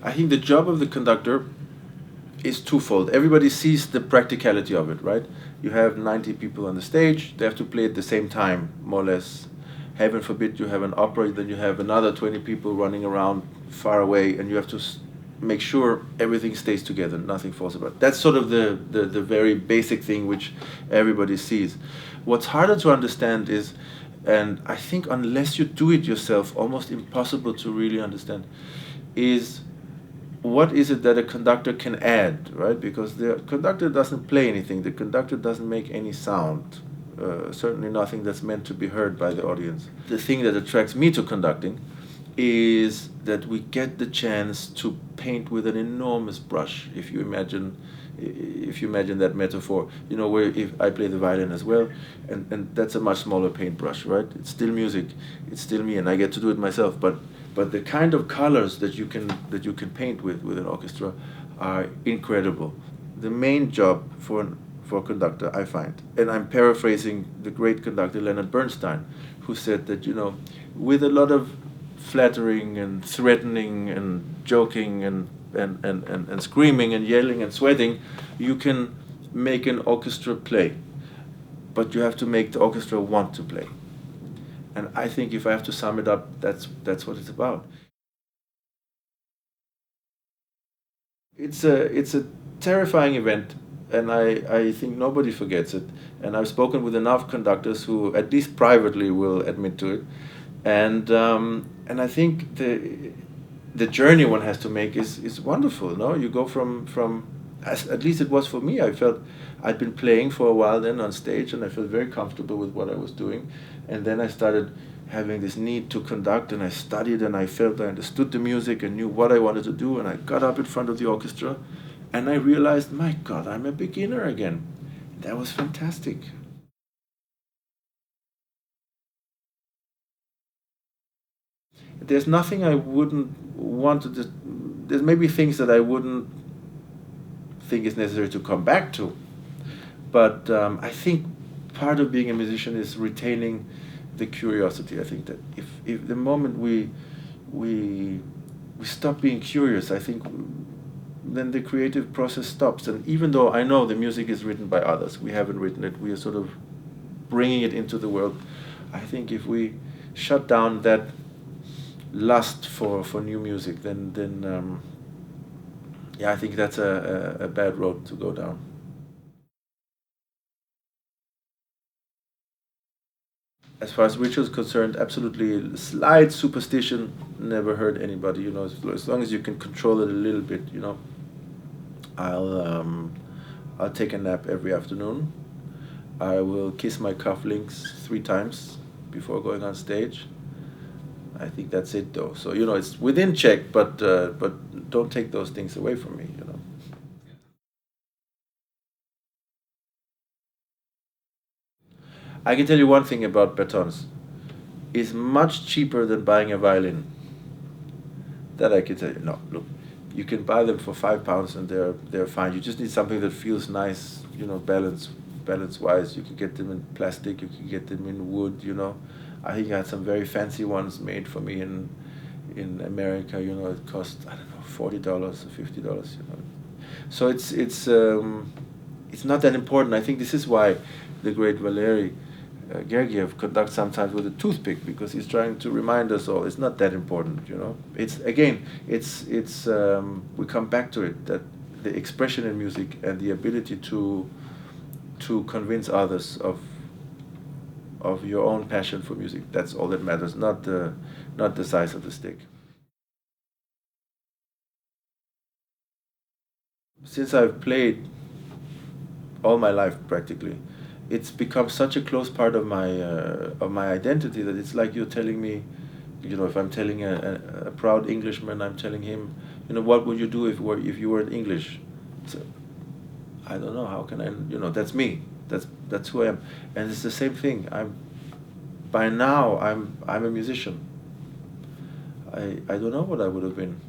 I think the job of the conductor is twofold. Everybody sees the practicality of it, right? You have 90 people on the stage, they have to play at the same time, more or less. Heaven forbid you have an opera, then you have another 20 people running around far away, and you have to make sure everything stays together, nothing falls apart. That's sort of the very basic thing which everybody sees. What's harder to understand is, and I think unless you do it yourself, almost impossible to really understand, is what is it that a conductor can add, right? Because the conductor doesn't play anything, the conductor doesn't make any sound, certainly nothing that's meant to be heard by the audience. The thing that attracts me to conducting is that we get the chance to paint with an enormous brush. If you imagine that metaphor, you know, where if I play the violin as well, and that's a much smaller paintbrush, right? It's still music, it's still me, and I get to do it myself. But the kind of colors that you can paint with an orchestra are incredible. The main job for a conductor, I find, and I'm paraphrasing the great conductor Leonard Bernstein, who said that, you know, with a lot of flattering and threatening and joking and screaming and yelling and sweating, you can make an orchestra play, but you have to make the orchestra want to play. And I think if I have to sum it up, that's what it's about. It's a terrifying event, and I think nobody forgets it. And I've spoken with enough conductors who, at least privately, will admit to it. And I think the journey one has to make is wonderful. No, you go from at least it was for me. I felt I'd been playing for a while then on stage, and I felt very comfortable with what I was doing. And then I started having this need to conduct, and I studied, and I felt I understood the music and knew what I wanted to do. And I got up in front of the orchestra, and I realized, my God, I'm a beginner again. That was fantastic. There's nothing I wouldn't want to. There's maybe things that I wouldn't think is necessary to come back to, but I think part of being a musician is retaining the curiosity. I think that if the moment we stop being curious, I think then the creative process stops. And even though I know the music is written by others, we haven't written it, we are sort of bringing it into the world. I think if we shut down that lust for new music, then yeah, I think that's a bad road to go down. As far as ritual is concerned, absolutely slight superstition. Never hurt anybody, you know. As long as you can control it a little bit, you know. I'll take a nap every afternoon. I will kiss my cufflinks 3 times before going on stage. I think that's it, though. So, you know, it's within check, but don't take those things away from me, you know. I can tell you one thing about batons. It's much cheaper than buying a violin. That I can tell you. No, look, you can buy them for £5 and they're fine. You just need something that feels nice, you know, balance-wise. You can get them in plastic, you can get them in wood, you know. I think I had some very fancy ones made for me in America, you know. It cost, I don't know, $40 or $50, you know. So it's not that important. I think this is why the great Valery Gergiev conducts sometimes with a toothpick, because he's trying to remind us all it's not that important, you know. It's again, it's we come back to it, that the expression in music and the ability to convince others of your own passion for music. That's all that matters, not the size of the stick. Since I've played all my life practically, it's become such a close part of my identity that it's like you're telling me, you know, if I'm telling a proud Englishman, I'm telling him, you know, what would you do if you weren't English? So, I don't know, how can I, you know, that's me, that's who I am. And it's the same thing. By now I'm a musician. I don't know what I would have been.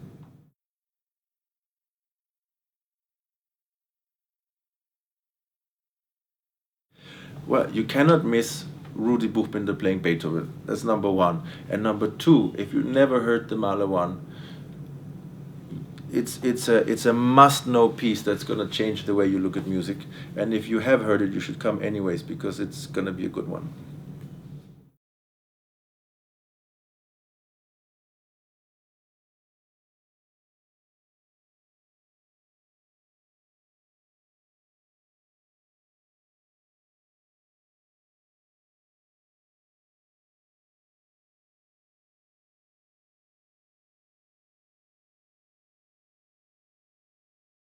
Well, you cannot miss Rudolf Buchbinder playing Beethoven. That's number one. And number two, if you never heard the Mahler one, it's a must-know piece that's going to change the way you look at music. And if you have heard it, you should come anyways, because it's going to be a good one.